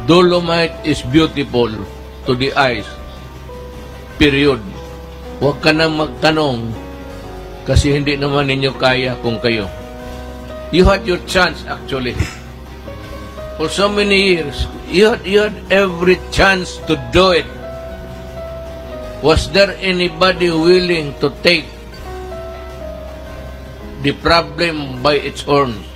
Dolomite is beautiful to the eyes. Period. Huwag ka nang magtanong kasi hindi naman ninyo kaya kung kayo. You had your chance actually. For so many years, you had every chance to do it. Was there anybody willing to take the problem by its horns?